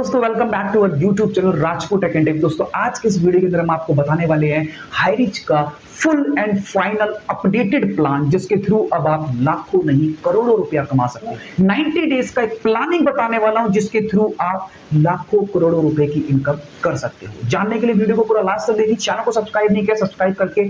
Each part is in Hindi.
दोस्तों, welcome back to our YouTube channel Rajput tech and tip. दोस्तों, आज के इस वीडियो के अंदर हम आपको बताने वाले हैं हाईरिच का full and final updated plan, जिसके थ्रू अब आप लाखों नहीं करोड़ों रुपया कमा सकते हैं। 90 डेज का एक प्लानिंग बताने वाला हूं, जिसके थ्रू आप लाखों करोड़ों रुपए की इनकम कर सकते हो। जानने के लिए वीडियो को पूरा लास्ट तक देखिए। चैनल को सब्सक्राइब नहीं किया, सब्सक्राइब करके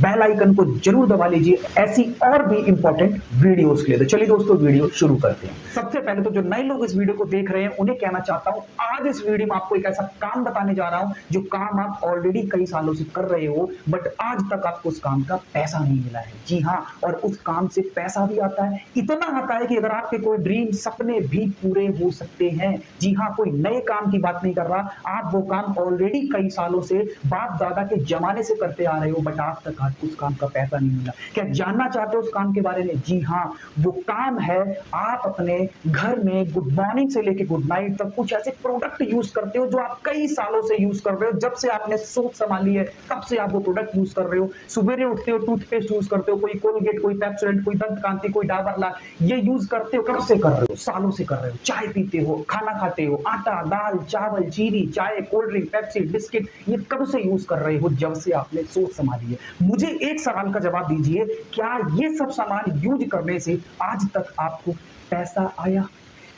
बेल आइकन को जरूर दबा लीजिए ऐसी और भी इंपॉर्टेंट वीडियोस के लिए। तो चलिए दोस्तों, वीडियो शुरू करते हैं। सबसे पहले तो जो नए लोग इस वीडियो को देख रहे हैं उन्हें कहना चाहता हूं, आज इस वीडियो में आपको एक ऐसा काम बताने जा रहा हूं जो काम आप ऑलरेडी कई सालों से कर रहे हो, बट आज तक आपको उस काम का पैसा नहीं मिला है। जी हां, और उस काम से पैसा भी आता है, इतना आता है कि अगर आपके कोई ड्रीम सपने भी पूरे हो सकते हैं। जी हां, कोई नए काम की बात नहीं कर रहा, आप वो काम ऑलरेडी कई सालों से बाप दादा के जमाने से करते आ रहे हो, बट आज तक आपको उस काम का पैसा नहीं मिला। क्या जानना चाहते हो उस काम के बारे में? जी हां, वो काम है आप अपने घर में गुड मॉर्निंग से लेके गुड नाइट तक कुछ ऐसे प्रोडक्ट यूज करते हो जो आप कई सालों से यूज कर रहे हो। जब से आपने सोच संभाली है तब से आप वो प्रोडक्ट यूज कर रहे हो। सुबह उठते हो टूथपेस्ट यूज करते हो, कोई कोलगेट, कोई पेप्सोडेंट, कोई दंत कांति, कोई डाबर लाल, ये यूज करते हो। कब से कर रहे हो? सालों से कर रहे हो। चाय पीते हो, खाना खाते हो, आटा, दाल, चावल, चीनी, चाय, कोल्ड ड्रिंक, पेप्सी, बिस्किट, ये कब से यूज कर रहे हो? जब से आपने सोच संभाली है। मुझे एक सवाल का जवाब दीजिए, क्या ये सब सामान यूज करने से आज तक आपको पैसा आया?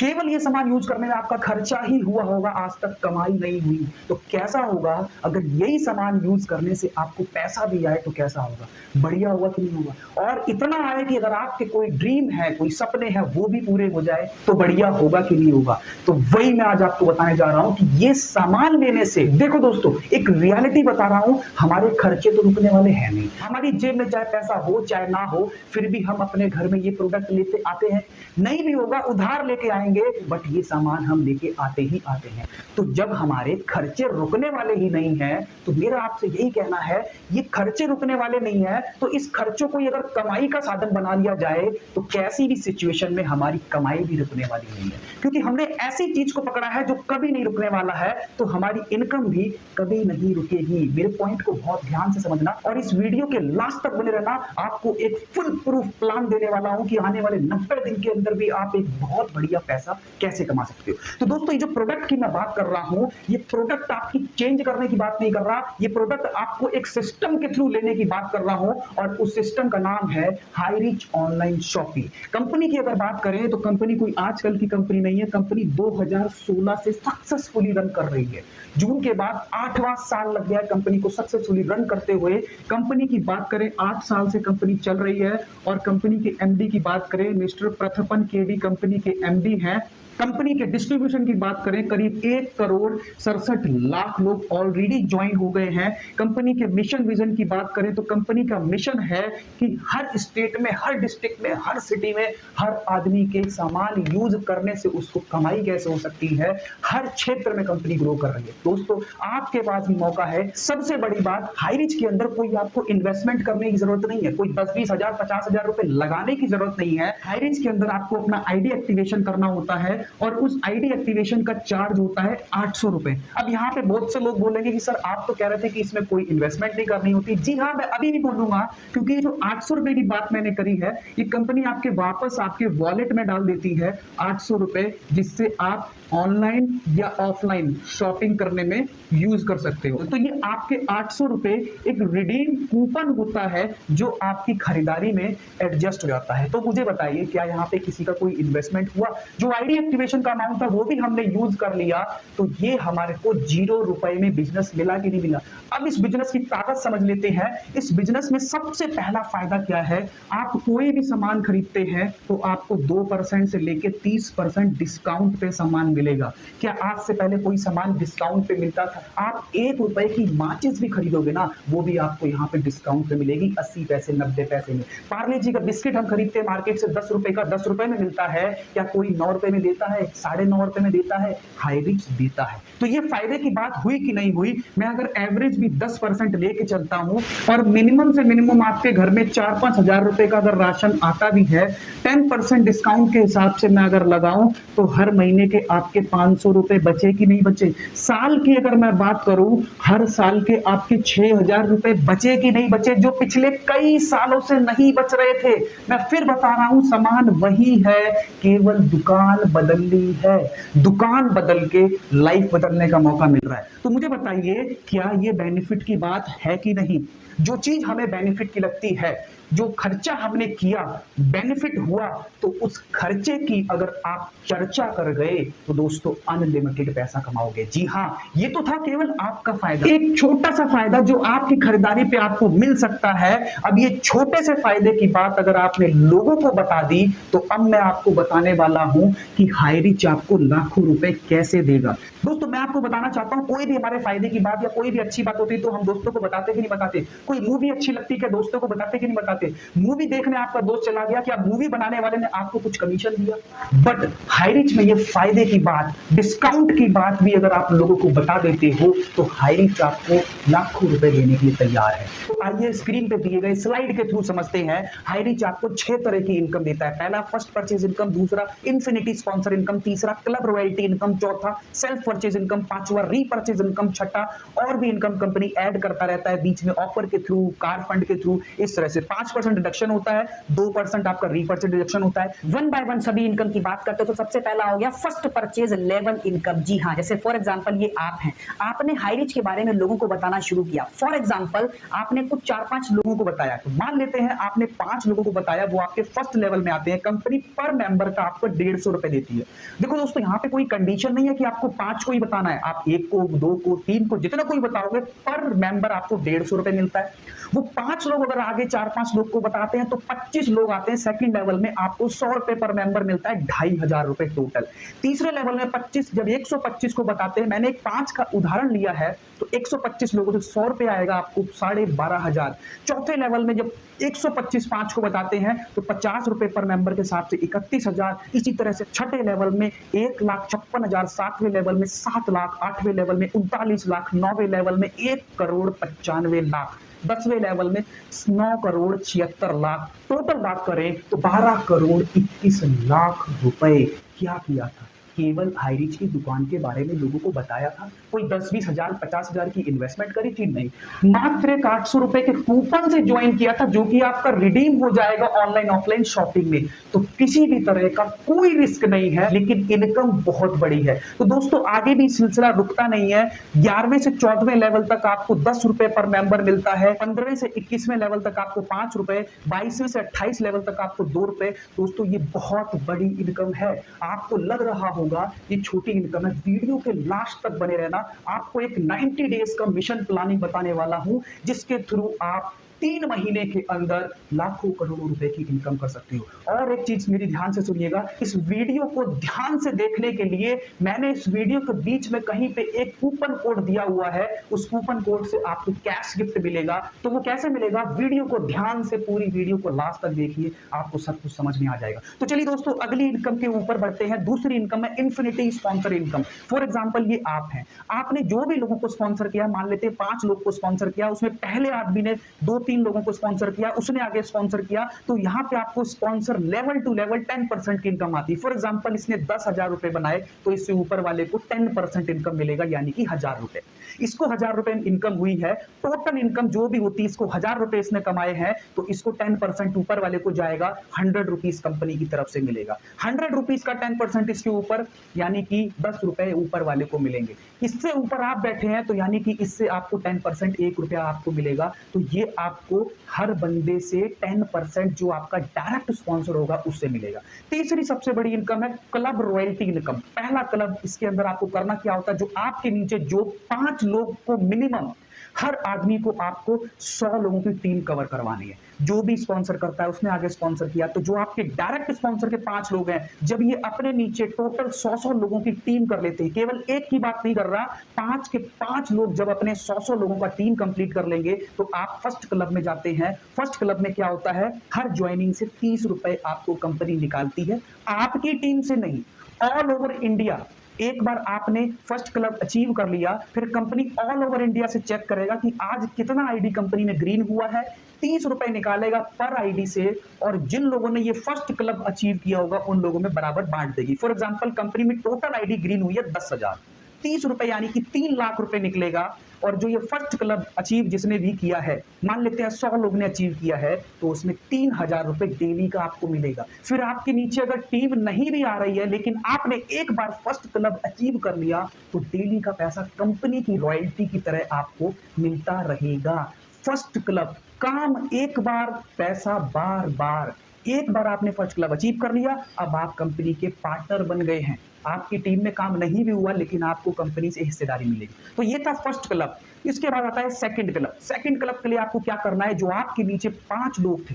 केवल ये सामान यूज करने में आपका खर्चा ही हुआ होगा, आज तक कमाई नहीं हुई। तो कैसा होगा अगर यही सामान यूज करने से आपको पैसा भी आए? तो कैसा होगा? बढ़िया होगा कि नहीं होगा? और इतना आए कि अगर आपके कोई ड्रीम है, कोई सपने हैं, वो भी पूरे हो जाए तो बढ़िया होगा कि नहीं होगा? तो वही मैं आज आपको बताने जा रहा हूं कि ये सामान लेने से, देखो दोस्तों, एक रियलिटी बता रहा हूं, हमारे खर्चे तो रुकने वाले हैं नहीं। हमारी जेब में चाहे पैसा हो चाहे ना हो, फिर भी हम अपने घर में ये प्रोडक्ट लेते आते हैं। नहीं भी होगा उधार लेके आएंगे, बट ये सामान हम लेके आते ही आते हैं। तो जब हमारे खर्चे रुकने वाले ही नहीं है, तो मेरा आपसे यही कहना है, ये खर्चे रुकने वाले नहीं है, तो इस खर्चों को अगर कमाई का साधन बना लिया जाए तो कैसी भी सिचुएशन में हमारी कमाई भी रुकने वाली नहीं है। क्योंकि हमने ऐसी चीज को पकड़ा है जो कभी नहीं रुकने वाला है, तो हमारी इनकम भी कभी नहीं रुकेगी। मेरे पॉइंट को बहुत ध्यान से समझना और इस वीडियो के लास्ट तक बने रहना। आपको एक फुल प्रूफ प्लान देने वाला हूं कि आने वाले 90 दिन के अंदर भी आप एक बहुत बढ़िया पैसा कैसे कमा सकते हो। तो दोस्तों, ये जो प्रोडक्ट की मैं बात कर रहा हूं, ये प्रोडक्ट आपकी चेंज करने की बात नहीं कर रहा, ये प्रोडक्ट आपको एक सिस्टम के थ्रू लेने की बात कर रहा हूं, और उस सिस्टम का नाम है हाईरिच ऑनलाइन शॉपिंग। कंपनी की अगर बात करें तो कंपनी कोई आजकल की कंपनी नहीं है, कंपनी 2016 से सक्सेसफुली रन कर रही है। जून के बाद 8वां साल लग गया है कंपनी को सक्सेसफुली रन करते हुए। कंपनी की बात करें, 8 साल से कंपनी चल रही है, और कंपनी के एमडी की बात करें, मिस्टर प्रथपन केडी कंपनी के एमडी हैं। कंपनी के डिस्ट्रीब्यूशन की बात करें, करीब 1,67,00,000 लोग ऑलरेडी ज्वाइन हो गए हैं। कंपनी के मिशन विजन की बात करें तो कंपनी का मिशन है कि हर स्टेट में, हर डिस्ट्रिक्ट में, हर सिटी में हर आदमी के सामान यूज करने से उसको कमाई कैसे हो सकती है। हर क्षेत्र में कंपनी ग्रो कर रही है। दोस्तों, आपके पास भी मौका है। सबसे बड़ी बात, हाईरिच के अंदर कोई आपको इन्वेस्टमेंट करने की जरूरत नहीं है, कोई 10-20 हजार 50 हजार रुपए लगाने की जरूरत नहीं है। हाईरिच के अंदर आपको अपना आईडी एक्टिवेशन करना होता है, और उस आईडी एक्टिवेशन का चार्ज होता है 800 रुपए। अब यहाँ पे बहुत से लोग बोलेंगे कि सर, आप तो कह रहे थे कि इसमें कोई इन्वेस्टमेंट नहीं करनी होती। जी हाँ, मैं अभी भी बोलूंगा, क्योंकि जो 800 रुपए की बात मैंने करी है, ये कंपनी आपके वापस आपके वॉलेट में डाल देती है 800 रुपए, जिससे आप ऑनलाइन या ऑफलाइन शॉपिंग करने में यूज कर सकते हो। तो ये आपके 800 रुपए एक रिडीम कूपन होता है जो आपकी खरीदारी में एडजस्ट हो जाता है। तो मुझे बताइए, क्या यहाँ पे किसी का कोई इन्वेस्टमेंट हुआ? जो आईडी एक्टिवेशन का अमाउंट था वो भी हमने यूज कर लिया, तो ये हमारे को 0 रुपए में बिजनेस मिला कि नहीं मिला? अब इस बिजनेस की ताकत समझ लेते हैं। इस बिजनेस में सबसे पहला फायदा क्या है? आप कोई भी सामान खरीदते हैं तो आपको 2% से लेकर 30% डिस्काउंट पे सामान मिलेगा। क्या आज से पहले कोई सामान डिस्काउंट पे मिलता था? आप 1 रुपए की माचिस भी खरीदोगे ना, वो भी आपको यहाँ पे डिस्काउंट पे मिलेगी 80 पैसे, 90 पैसे में। पार्ले जी का बिस्किट हम खरीदते हैं मार्केट से 10 रुपए का, 10 रुपए में मिलता है। क्या कोई 9 रुपए में देता है? 9.5 रुपए में देता है। हाईरिच देता है। तो ये फायदे की बात हुई कि नहीं हुई? मैं अगर एवरेज भी 10% लेके चलता हूं, और मिनिमम से मिनिमम आपके घर में 4-5 हजार रुपए का अगर राशन आता भी है, 10% डिस्काउंट के हिसाब से मैं अगर लगाऊं, तो हर महीने के आपके 500 रुपए बचे कि नहीं बचे? साल की अगर मैं बात करूं, हर साल के आपके 6,000 रुपए बचे कि नहीं बचे, जो पिछले कई सालों से नहीं बच रहे थे। मैं फिर बता रहा हूं, सामान वही है, केवल दुकान बदल बदल ली है, दुकान बदल के लाइफ बदलने का मौका मिल रहा है। तो मुझे बताइए, क्या ये बेनिफिट की बात है कि नहीं? जो चीज हमें बेनिफिट की लगती है, जो खर्चा हमने किया, बेनिफिट हुआ, तो उस खर्चे की अगर आप चर्चा कर गए तो दोस्तों अनलिमिटेड पैसा कमाओगे। जी हाँ, ये तो था केवल आपका फायदा, एक छोटा सा फायदा जो आपकी खरीदारी पे आपको मिल सकता है। अब ये छोटे से फायदे की बात अगर आपने लोगों को बता दी, तो अब मैं आपको बताने वाला हूं कि हाईरिच आपको लाखों रुपए कैसे देगा। दोस्तों मैं आपको बताना चाहता हूं, कोई भी हमारे फायदे की बात या कोई भी अच्छी बात होती तो हम दोस्तों को बताते कि नहीं बताते? कोई मूवी अच्छी लगती है दोस्तों को बताते कि नहीं बताते? मूवी देखने आपका दोस्त चला गया, क्या मूवी बनाने वाले ने आपको कुछ कमीशन दिया? बट हाईरिच में ये फायदे की बात, डिस्काउंट की बात भी अगर आप लोगों को बता देते हो तो हाईरिच आपको लाखों रुपए देने के लिए तैयार है। तो आइए स्क्रीन पे दिए गए स्लाइड के थ्रू समझते हैं। हाईरिच आपको 6 तरह की इनकम देता है। पहला फर्स्ट परचेज इनकम, दूसरा इन्फिनिटी स्पॉन्सर इनकम, तीसरा क्लब रॉयल्टी इनकम, चौथा सेल्फ परचेज इनकम, पांचवा रीपरचेज इनकम, छठा और भी इनकम कंपनी ऐड करता रहता है बीच में ऑफर के थ्रू, कार फंड के थ्रू। इस तरह से 5% डिडक्शन होता है, 2% आपका रीपरचेज डिडक्शन होता है। वन बाय वन सभी इनकम की बात करते हो तो सबसे पहला हो गया फर्स्ट परचेज लेवल इनकम। जी हाँ, जैसे फॉर एग्जांपल ये आप हैं, आपने हाईरिच के बारे में लोगों को बताना शुरू किया। फॉर एग्जांपल आपने कुछ 4-5 लोगों को बताया, तो मान लेते हैं आपने 5 लोगों को बताया, वो आपके फर्स्ट लेवल में आते हैं। कंपनी पर मेंबर का आपको 150 रुपए देती है। देखो दोस्तों, यहाँ पे कोई कंडीशन नहीं है कि आपको 5 को ही बताना है, आप 1 को, 2 को, 3 को, जितना कोई बताओगे पर मेंबर आपको 150 रुपए मिलता है। वो 5 लोग अगर आगे 4-5 लोग को बताते हैं तो 25 लोग आते हैं सेकंड लेवल में, आपको 100 रुपए पर मेंबर मिलता है, 2500 रुपए टोटल। तीसरे लेवल में 25, जब 125 को बताते हैं, मैंने एक 5 का उदाहरण लिया है, तो 125 लोगों को 100 रुपए आएगा आपको 12,500। चौथे लेवल में जब 125 5 को बताते हैं तो 50 रुपए पर मेंबर के हिसाब से 31,000। इसी तरह से छठे लेवल में 1,56,000, सातवें लेवल में 7 लाख, आठवें लेवल में 39 लाख, नौवें लेवल में 1,95,00,000, 10वें लेवल में 9,76,00,000। टोटल बात करें तो 12,21,00,000 रुपए क्या किया था? केवल हाईरिच की दुकान के बारे में लोगों को बताया था। कोई 10-20 हजार 50 हजार की इन्वेस्टमेंट करी थी? नहीं, मात्र 800 रुपए के कूपन से ज्वाइन किया था, जो कि आपका रिडीम हो जाएगा ऑनलाइन ऑफलाइन शॉपिंग में। तो किसी भी तरह का कोई रिस्क नहीं है, लेकिन इनकम बहुत बड़ी है। तो दोस्तों आगे भी सिलसिला रुकता नहीं है। 11वें से 14वें लेवल तक आपको 10 रुपए पर मेंबर मिलता है, 15वें से 21वें लेवल तक आपको 5 रुपए, 22वें से 28 लेवल तक आपको 2 रुपए। दोस्तों ये बहुत बड़ी इनकम है। आपको लग रहा होगा ये छोटी इनकम है, वीडियो के लास्ट तक बने रहना। आपको एक 90 डेज का मिशन प्लानिंग बताने वाला हूं, जिसके थ्रू आप 3 महीने के अंदर लाखों करोड़ों रुपए की इनकम कर सकते हो। और एक चीज मेरी ध्यान से सुनिएगा, इस वीडियो को ध्यान से देखने के लिए मैंने इस वीडियो के बीच में कहीं पे एक कूपन कोड दिया हुआ है। उस कूपन कोड से आपको कैश गिफ्ट मिलेगा। तो वो कैसे मिलेगा? वीडियो को ध्यान से, पूरी वीडियो को लास्ट तक देखिए, आपको सब कुछ समझ में आ जाएगा। तो चलिए दोस्तों अगली इनकम के ऊपर बढ़ते हैं। दूसरी इनकम है infinity sponsor income. For example ये आप हैं, आपने जो भी लोगों को स्पॉन्सर किया, मान लेते हैं 5 लोग को स्पॉन्सर किया, उसमें पहले आदमी ने 2-3 लोगों को स्पॉन्सर किया, उसने आगे स्पॉन्सर किया, तो यहां पे आपको स्पॉन्सर लेवल टू लेवल 10% की इनकम आती है। फॉर एग्जांपल इसने 10,000 रुपए बनाए, तो इससे ऊपर वाले को 10% इनकम मिलेगा, यानी कि 1,000 रुपए। इसको 1,000 रुपए इनकम हुई है। टोटल इनकम जो भी होती है, इसको 1,000 रुपए इसने कमाए हैं, तो इसको 10% ऊपर वाले को जाएगा, 100 रुपीज कंपनी की तरफ से मिलेगा। 100 रुपीज का 10% इसके ऊपर, यानी कि 10 रुपए ऊपर वाले को मिलेंगे। इससे ऊपर आप बैठे हैं, तो यानी कि इससे आपको 10%, 1 रुपया आपको मिलेगा। तो ये आपको हर बंदे से 10% जो आपका डायरेक्ट स्पॉन्सर होगा उससे मिलेगा। तीसरी सबसे बड़ी इनकम है क्लब रॉयल्टी इनकम। पहला क्लब, इसके अंदर आपको करना क्या होता है, जो आपके नीचे जो 5 लोग को मिनिमम, हर आदमी को आपको 100 लोगों की टीम कवर करवानी है। जो भी स्पॉन्सर करता है, उसने आगे स्पॉन्सर किया, तो जो आपके डायरेक्ट स्पॉन्सर के 5 लोग हैं, जब ये अपने नीचे टोटल 100 लोगों की टीम कर लेते हैं, केवल एक की बात नहीं कर रहा, 5 के 5 लोग जब अपने 100 लोगों का टीम कंप्लीट कर लेंगे, तो आप फर्स्ट क्लब में जाते हैं। फर्स्ट क्लब में क्या होता है, हर ज्वाइनिंग से 30 रुपए आपको कंपनी निकालती है, आपकी टीम से नहीं, ऑल ओवर इंडिया। एक बार आपने फर्स्ट क्लब अचीव कर लिया, फिर कंपनी ऑल ओवर इंडिया से चेक करेगा कि आज कितना आईडी कंपनी में ग्रीन हुआ है, 30 रुपए निकालेगा पर आईडी से, और जिन लोगों ने ये फर्स्ट क्लब अचीव किया होगा उन लोगों में बराबर बांट देगी। फॉर एग्जांपल कंपनी में टोटल आईडी ग्रीन हुई है 10,000, ₹30 यानी कि 3 लाख रुपए निकलेगा। और जो ये फर्स्ट क्लब अचीव जिसने भी किया है, मान लेते हैं 100 लोग ने अचीव किया है, तो उसमें 3000 रुपए डेली का आपको मिलेगा। फिर आपके नीचे अगर टीम नहीं भी आ रही है लेकिन आपने एक बार फर्स्ट क्लब अचीव कर लिया तो डेली का पैसा कंपनी की रॉयल्टी की तरह आपको मिलता रहेगा। फर्स्ट क्लब काम एक बार, पैसा बार बार। एक बार आपने फर्स्ट क्लब अचीव कर लिया, अब आप कंपनी के पार्टनर बन गए हैं। आपकी टीम में काम नहीं भी हुआ लेकिन आपको कंपनी से हिस्सेदारी मिलेगी। तो ये था फर्स्ट क्लब। इसके बाद आता है सेकंड क्लब। सेकंड क्लब के लिए आपको क्या करना है, जो आपके नीचे 5 लोग थे,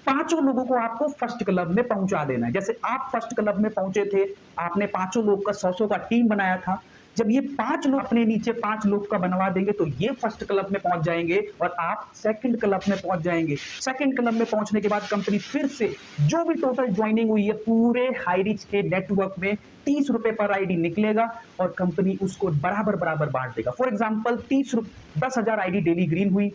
पांचों लोगों को आपको फर्स्ट क्लब में पहुंचा देना है। जैसे आप फर्स्ट क्लब में पहुंचे थे, आपने पांचों लोग का 100 का टीम बनाया था। जब ये 5 लोग अपने नीचे 5 लोग का बनवा देंगे तो ये फर्स्ट क्लब में पहुंच जाएंगे और आप सेकंड क्लब में पहुंच जाएंगे। सेकंड क्लब में पहुंचने के बाद कंपनी फिर से जो भी टोटल ज्वाइनिंग हुई है पूरे हाईरिच के नेटवर्क में ₹30 पर आईडी निकलेगा और कंपनी उसको बराबर बराबर बांट देगा। For example 10,000 ID daily green हुई,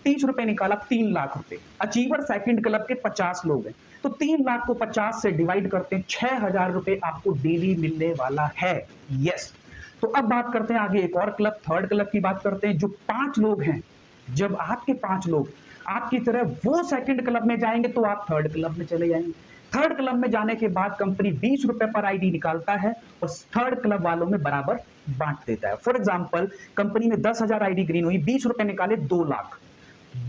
₹30 निकाला, 3 लाख रुपए। अचीवर सेकंड क्लब के 50 लोग हैं तो 3 लाख को 50 से डिवाइड करते हैं, ₹6000 आपको डेली मिलने वाला है। यस। तो अब बात करते हैं आगे एक और क्लब, थर्ड क्लब की बात करते हैं। जो 5 लोग हैं, जब आपके 5 लोग आपकी तरह वो सेकंड क्लब में जाएंगे तो आप थर्ड क्लब में चले जाएंगे। थर्ड क्लब में जाने के बाद कंपनी ₹20 पर आईडी निकालता है और थर्ड क्लब वालों में बराबर बांट देता है। फॉर एग्जाम्पल कंपनी में 10,000 आईडी ग्रीन हुई, ₹20 निकाले, 2 लाख।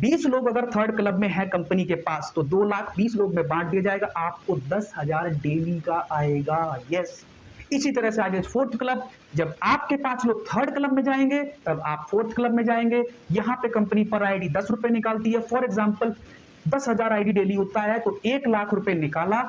20 लोग अगर थर्ड क्लब में है कंपनी के पास तो 2 लाख 20 लोग में बांट दिया जाएगा, आपको 10,000 डेली का आएगा। यस। इसी तरह से आगे फोर्थ क्लब, जब आपके 5 लोग थर्ड क्लब में जाएंगे तब आप फोर्थ क्लब में जाएंगे। यहां पे कंपनी पर आईडी ₹10 निकालती है। फॉर एग्जांपल 10,000 आईडी डेली होता है तो 1 लाख रुपए निकाला।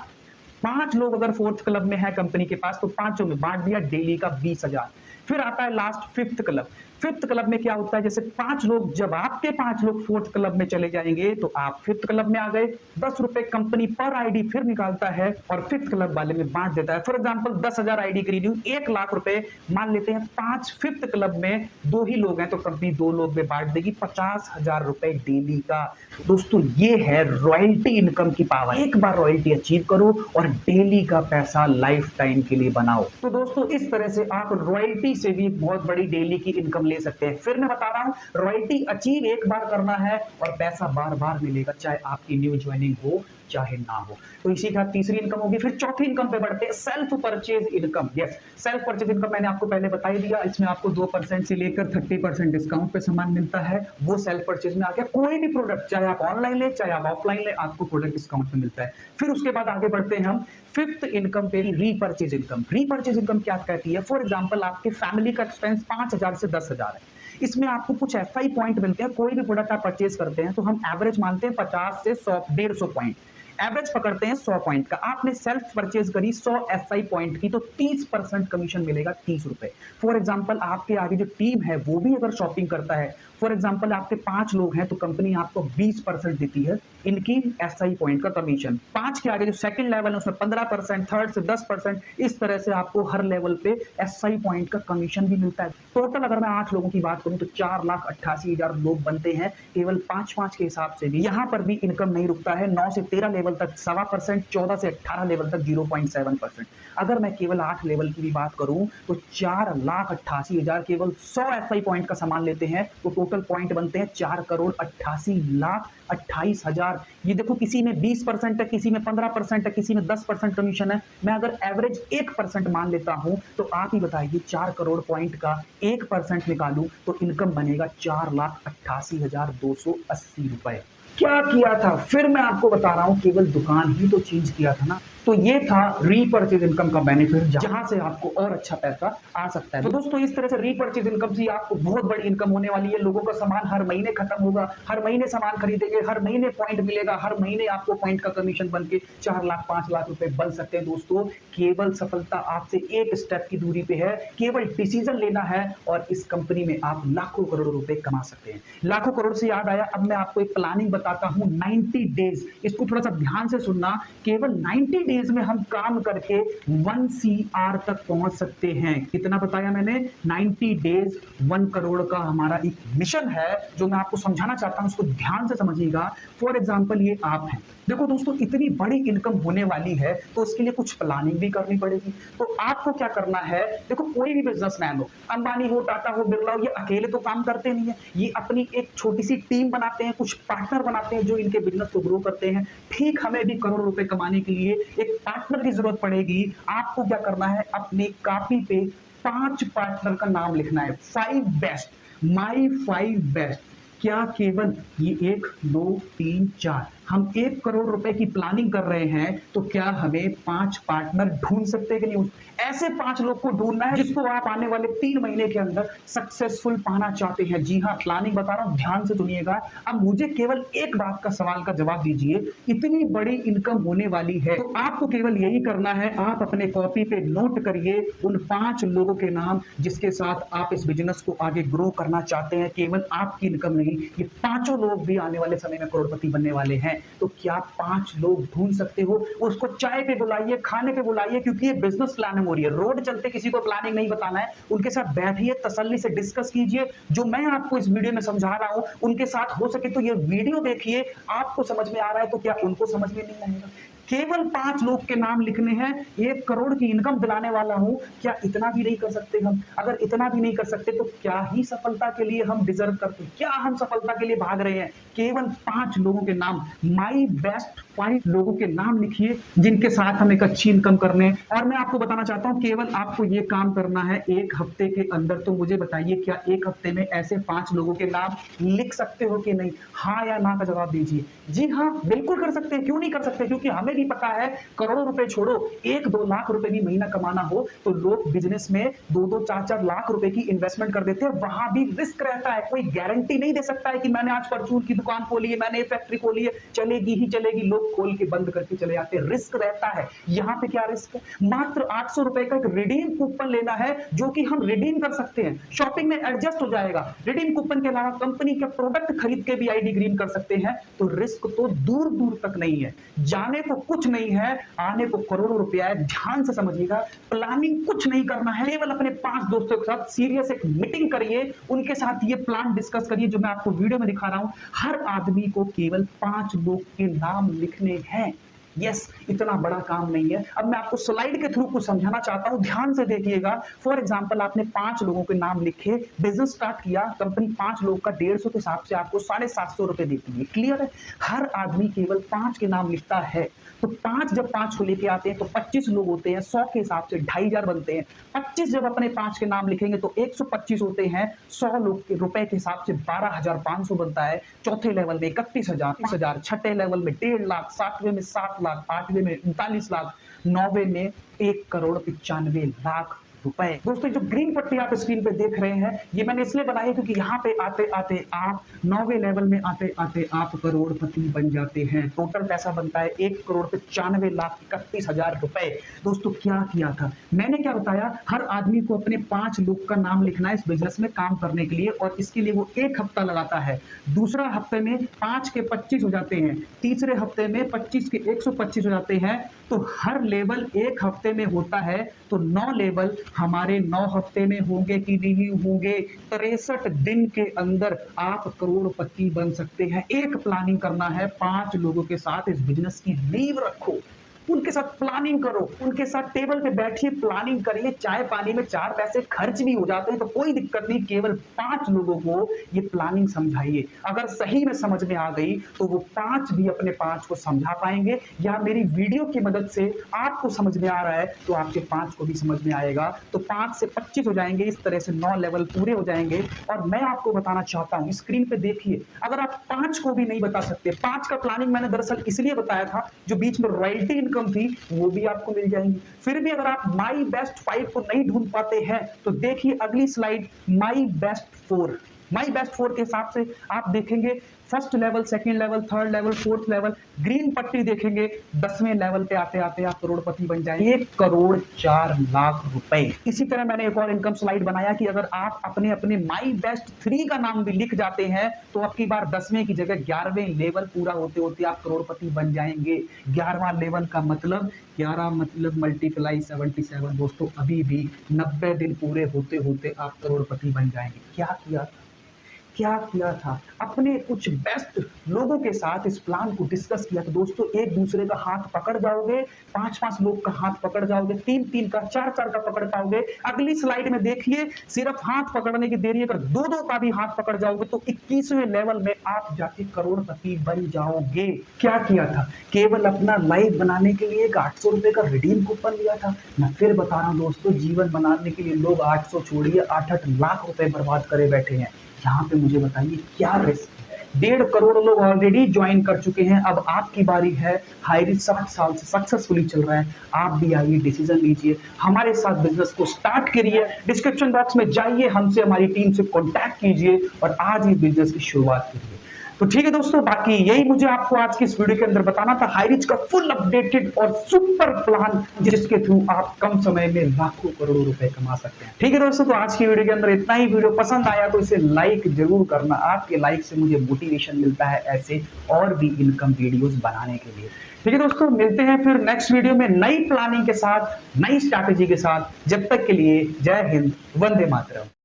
5 लोग अगर फोर्थ क्लब में है कंपनी के पास तो 5 में बांट दिया, डेली का 20,000। फिर आता है last fifth club. Fifth club में क्या होता है, जैसे 5 लोग, जब आपके 5 लोग फोर्थ क्लब में चले जाएंगे तो आप फिफ्थ क्लब में आ गए। ₹10 कंपनी पर आईडी फिर निकालता है और फिफ्थ क्लब वाले में बांट देता है। फॉर एग्जांपल 10,000 आईडी की रिन्यू, 1 लाख रुपए मान लेते हैं। 5 फिफ्थ क्लब में 2 ही लोग हैं तो कंपनी 2 लोग में बांट देगी, ₹50,000 डेली का। दोस्तों ये है रॉयल्टी इनकम की पावर। एक बार रॉयल्टी अचीव करो और डेली का पैसा लाइफ टाइम के लिए बनाओ। तो दोस्तों इस तरह से आप रॉयल्टी से भी बहुत बड़ी डेली की इनकम ले सकते हैं। फिर मैं बता रहा हूं, रॉयल्टी अचीव एक बार करना है और पैसा बार बार मिलेगा, चाहे आपकी न्यू ज्वाइनिंग हो चाहे ना हो। तो इसी का तीसरी इनकम होगी। फिर चौथी इनकम पे बढ़ते हैं, self purchase income. Yes, self purchase income मैंने आपको पहले बता ही दिया। इसमें आपको 2% से लेकर 30% डिस्काउंट पे सामान मिलता है। वो सेल्फ परचेज में आ गया। कोई भी प्रोडक्ट, चाहे आप ऑनलाइन ले चाहे आप ऑफलाइन ले, आपको प्रोडक्ट डिस्काउंट पे मिलता है। फिर उसके बाद आगे बढ़ते हैं हम फिफ्थ इनकम पे, रीपर्चेज इनकम। रीपर्चेज इनकम क्या कहती है, फॉर एग्जाम्पल आपके फैमिली का एक्सपेंस 5,000 से 10,000 है। इसमें आपको कुछ एफआई पॉइंट मिलते हैं। कोई भी प्रोडक्ट आप परचेज करते हैं तो हम एवरेज मानते हैं 50 से 100, 150 पॉइंट एवरेज पकड़ते हैं 100 पॉइंट का। आपने सेल्फ परचेज करी 100 एफआई पॉइंट की तो 30% कमीशन मिलेगा, ₹30। फॉर एग्जांपल आपके आगे जो टीम है वो भी अगर शॉपिंग करता है, फॉर एग्जांपल आपके 5 लोग हैं तो कंपनी आपको 20% देती है इनकी एसआई पॉइंट का कमीशन। 5 के आगे जो सेकंड लेवल है उसमें 15%, थर्ड से 10%, इस तरह से आपको हर लेवल पे एसआई पॉइंट का कमीशन भी मिलता है। टोटल अगर मैं 8 लोगों की बात करूं तो 4,88,000 लोग बनते हैं केवल 5-5 के हिसाब से भी। यहां पर भी इनकम नहीं रुकता है, 9 से 13 लेवल तक 1.25%, 14 से 18 लेवल तक 0.7%। अगर मैं केवल 8 लेवल की भी बात करूं तो 4,88,000 केवल 100 एसआई पॉइंट का सामान लेते हैं तो टोटल पॉइंट बनते हैं 4,88,28,000। ये देखो, किसी में 20% है, किसी में 15% है, किसी में 10% कमीशन है। मैं अगर एवरेज 1% मान लेता हूं तो आप ही बताइए 4 करोड़ पॉइंट का 1% निकालूं तो इनकम बनेगा 4,88,280 रुपए। क्या किया था, फिर मैं आपको बता रहा हूं, केवल दुकान ही तो चेंज किया था ना। तो ये था रीपर्चेज इनकम का बेनिफिट, जहां से आपको और अच्छा पैसा आ सकता है। तो दोस्तों इस तरह से रीपर्चेज इनकम से आपको बहुत बड़ी इनकम होने वाली है। लोगों का सामान हर महीने खत्म होगा, हर महीने सामान खरीदेंगे, हर महीने पॉइंट मिलेगा, हर महीने आपको पॉइंट का कमीशन बन के 4 लाख 5 लाख रुपए बन सकते हैं। दोस्तों केवल सफलता आपसे एक स्टेप की दूरी पे है, केवल डिसीजन लेना है और इस कंपनी में आप लाखों करोड़ों रुपए कमा सकते हैं। लाखों करोड़ से याद आया, अब मैं आपको एक प्लानिंग बताता हूं, 90 डेज। इसको थोड़ा सा ध्यान से सुनना। केवल 90 डेज डेज में हम काम करके 1 CR तक पहुंच सकते हैं। कितना बताया मैंने? 90 डेज 1 करोड़ का हमारा एक मिशन है जो मैं आपको समझाना चाहता हूं, उसको ध्यान से समझिएगा। फॉर एग्जाम्पल ये आप हैं, देखो दोस्तों इतनी बड़ी इनकम होने वाली है तो इसके लिए कुछ प्लानिंग भी करनी पड़ेगी। तो आपको क्या करना है, देखो कोई भी बिजनेसमैन हो, अंबानी हो, टाटा हो, बिरला हो, ये अकेले तो काम करते नहीं है, ये अपनी एक छोटी सी टीम बनाते हैं, कुछ पार्टनर बनाते हैं जो इनके बिजनेस को ग्रो करते हैं। ठीक हमें भी करोड़ रुपए कमाने के लिए एक पार्टनर की जरूरत पड़ेगी। आपको क्या करना है, अपनी कॉपी पे 5 पार्टनर का नाम लिखना है, 5 बेस्ट, माई 5 बेस्ट। क्या केवल ये 1 2 3 4 हम 1 करोड़ रुपए की प्लानिंग कर रहे हैं तो क्या हमें 5 पार्टनर ढूंढ सकते हैं कि नहीं? ऐसे 5 लोग को ढूंढना है जिसको आप आने वाले 3 महीने के अंदर सक्सेसफुल पाना चाहते हैं। जी हाँ, प्लानिंग बता रहा हूं, ध्यान से सुनिएगा। अब मुझे केवल एक बात का सवाल का जवाब दीजिए, इतनी बड़ी इनकम होने वाली है तो आपको केवल यही करना है, आप अपने कॉपी पे नोट करिए उन 5 लोगों के नाम जिसके साथ आप इस बिजनेस को आगे ग्रो करना चाहते हैं। केवल आपकी इनकम नहीं, ये 5 लोग भी आने वाले समय में करोड़पति बनने वाले हैं। तो क्या 5 लोग ढूंढ सकते हो? उसको चाय पे बुलाइए, खाने पे बुलाइए, क्योंकि ये बिजनेस प्लानिंग हो रही है। रोड चलते किसी को प्लानिंग नहीं बताना है, उनके साथ बैठिए, तसल्ली से डिस्कस कीजिए। जो मैं आपको इस वीडियो में समझा रहा हूं उनके साथ हो सके तो ये वीडियो देखिए, आपको समझ में आ रहा है तो क्या उनको समझ में नहीं आएगा? केवल 5 लोग के नाम लिखने हैं, 1 करोड़ की इनकम दिलाने वाला हूं। क्या इतना भी नहीं कर सकते हम? अगर इतना भी नहीं कर सकते तो क्या ही सफलता के लिए हम डिजर्व करते हैं? क्या हम सफलता के लिए भाग रहे हैं? केवल 5 लोगों के नाम, माई बेस्ट 5 लोगों के नाम लिखिए जिनके साथ हम एक अच्छी इनकम करने। और मैं आपको बताना चाहता हूं, केवल आपको ये काम करना है 1 हफ्ते के अंदर। तो मुझे बताइए, क्या 1 हफ्ते में ऐसे 5 लोगों के नाम लिख सकते हो कि नहीं? हाँ या ना का जवाब दीजिए। जी हाँ, बिल्कुल कर सकते हैं। क्यों नहीं कर सकते? क्योंकि हमें भी पता है करोड़ों रुपए छोड़ो, 1-2 लाख रुपए भी महीना कमाना हो तो लोग बिजनेस में 2-2 4-4 लाख रुपए की इन्वेस्टमेंट कर देते हैं। वहां भी रिस्क रहता है। कोई गारंटी नहीं दे सकता है कि मैंने आज परचून की दुकान खोली है, मैंने फैक्ट्री खोली है, चलेगी ही चलेगी। लोग खोल के बंद करके चले जाते हैं, रिस्क रहता है। यहां पे क्या रिस्क है? मात्र 800 रुपए का एक रिडीम कूपन लेना है जो कि हम रिडीम कर सकते हैं, शॉपिंग में एडजस्ट हो जाएगा। रिडीम कूपन के अलावा कंपनी के प्रोडक्ट खरीद के भी आईडी ग्रीन कर सकते हैं। तो रिस्क तो दूर दूर तक नहीं है, जाने को कुछ नहीं है, आने को करोड़ों रुपया है। ध्यान से समझिएगा, प्लानिंग कुछ नहीं करना है, केवल अपने 5 दोस्तों के साथ सीरियस एक मीटिंग करिए, उनके साथ ये प्लान डिस्कस करिए जो मैं आपको वीडियो में दिखा रहा हूं। हर आदमी को केवल 5 लोग के नाम लिखने हैं। यस, इतना बड़ा काम नहीं है। अब मैं आपको स्लाइड के थ्रू कुछ समझाना चाहता हूं, ध्यान से देखिएगा। फॉर एग्जांपल, आपने 5 लोगों के नाम लिखे, बिजनेस स्टार्ट किया, कंपनी 5 लोग का 150 के हिसाब से आपको 750 रुपए देती है। क्लियर है? हर आदमी केवल 5 के नाम लिखता है। तो 5 जब 5 को लेके आते हैं तो 25 लोग होते हैं, 100 के हिसाब से 2500 बनते हैं। 25 जब अपने 5 के नाम लिखेंगे तो 125 होते हैं, 100 लोग के रुपए के हिसाब से 12,500 बनता है। चौथे लेवल में 31,000, 30,000, छठे लेवल में 1.5 लाख, 7वें में 7 लाख, 8वें में 39 लाख, 9वें में 1 करोड़ 95 लाख रुपए। दोस्तों, जो ग्रीन पट्टी आप स्क्रीन पे देख रहे हैं ये मैंने इसलिए बनाई है क्योंकि यहाँ पे आते आते आप 9वें लेवल में आते आते आप करोड़पति बन जाते हैं। टोटल पैसा बनता है 1 करोड़ 95 लाख 31,000 रुपए। दोस्तों, क्या किया था मैंने? क्या बताया? हर आदमी को अपने 5 लोग का नाम लिखना है इस बिजनेस में काम करने के लिए, और इसके लिए वो 1 हफ्ता लगाता है। दूसरा हफ्ते में 5 के 25 हो जाते हैं, तीसरे हफ्ते में 25 के 125 हो जाते हैं। तो हर लेवल 1 हफ्ते में होता है, तो 9 लेवल हमारे 9 हफ्ते में होंगे कि नहीं होंगे? 63 दिन के अंदर आप करोड़पति बन सकते हैं। एक प्लानिंग करना है, 5 लोगों के साथ इस बिजनेस की नींव रखो, उनके साथ प्लानिंग करो, उनके साथ टेबल पे बैठिए, प्लानिंग करिए। चाय पानी में 4 पैसे खर्च भी हो जाते हैं तो कोई दिक्कत नहीं, केवल 5 लोगों को ये प्लानिंग समझाइए। अगर सही में समझ में आ गई तो वो 5 भी अपने 5 को समझा पाएंगे, या मेरी वीडियो की मदद से आपको समझ में आ रहा है तो आपके 5 को भी समझ में आएगा। तो 5 से 25 हो जाएंगे, इस तरह से 9 लेवल पूरे हो जाएंगे। और मैं आपको बताना चाहता हूं, स्क्रीन पे देखिए, अगर आप 5 को भी नहीं बता सकते, 5 का प्लानिंग मैंने दरअसल इसलिए बताया था, जो बीच में रॉयल्टी इनकम थी वो भी आपको मिल जाएंगी। फिर भी अगर आप माई बेस्ट 5 को नहीं ढूंढ पाते हैं तो देखिए अगली slide, my best 4। My best 4 के हिसाब से आप देखेंगे first level, second level, third level, fourth level, green पट्टी देखेंगे, 10वें लेवल पे आते आते आप करोड़पति बन जाएंगे। 1,04,00,000 रुपए। इसी तरह मैंने एक और इनकम स्लाइड बनाया कि अगर आप अपने अपने माई बेस्ट 3 का नाम भी लिख जाते हैं तो अब की बार 10वें की जगह 11वें लेवल पूरा होते होते आप करोड़पति बन जाएंगे। 11वां लेवल का मतलब 11 मतलब मल्टीप्लाई 77 दोस्तों, अभी भी 90 दिन पूरे होते होते आप करोड़पति बन जाएंगे। क्या किया था? अपने कुछ बेस्ट लोगों के साथ इस प्लान को डिस्कस किया। तो दोस्तों, एक दूसरे का हाथ पकड़ जाओगे, 5-5 लोग का हाथ पकड़ जाओगे, 3-3 का, 4-4 का पकड़ पाओगे। अगली स्लाइड में देखिए, सिर्फ हाथ पकड़ने की देरी, अगर 2-2 का भी हाथ पकड़ जाओगे तो 21वें लेवल में आप जाके करोड़पति बन जाओगे। क्या किया था? केवल अपना लाइव बनाने के लिए एक 800 रुपए का रिडीम कूपन लिया था। मैं फिर बता रहा हूं दोस्तों, जीवन बनाने के लिए लोग 800 छोड़िए 8-8 लाख रुपए बर्बाद करे बैठे हैं। यहाँ पे मुझे बताइए क्या रिस्क? 1.5 करोड़ लोग ऑलरेडी ज्वाइन कर चुके हैं। अब आपकी बारी है। हाईरिच 7 साल से सक्सेसफुली चल रहा है। आप भी आइए, डिसीजन लीजिए, हमारे साथ बिजनेस को स्टार्ट करिए। डिस्क्रिप्शन बॉक्स में जाइए, हमसे, हमारी टीम से कॉन्टैक्ट कीजिए और आज ही बिजनेस की शुरुआत करिए। तो ठीक है दोस्तों, बाकी यही मुझे आपको आज की इस वीडियो के अंदर बताना था। हाईरिच का फुल अपडेटेड और सुपर प्लान जिसके थ्रू आप कम समय में लाखों करोड़ों रुपए कमा सकते हैं। ठीक है दोस्तों, तो आज की वीडियो के अंदर इतना ही। वीडियो पसंद आया तो इसे लाइक जरूर करना। आपके लाइक से मुझे मोटिवेशन मिलता है ऐसे और भी इनकम वीडियोस बनाने के लिए। ठीक है दोस्तों, मिलते हैं फिर नेक्स्ट वीडियो में नई प्लानिंग के साथ, नई स्ट्रैटेजी के साथ। जब तक के लिए जय हिंद, वंदे मातरम।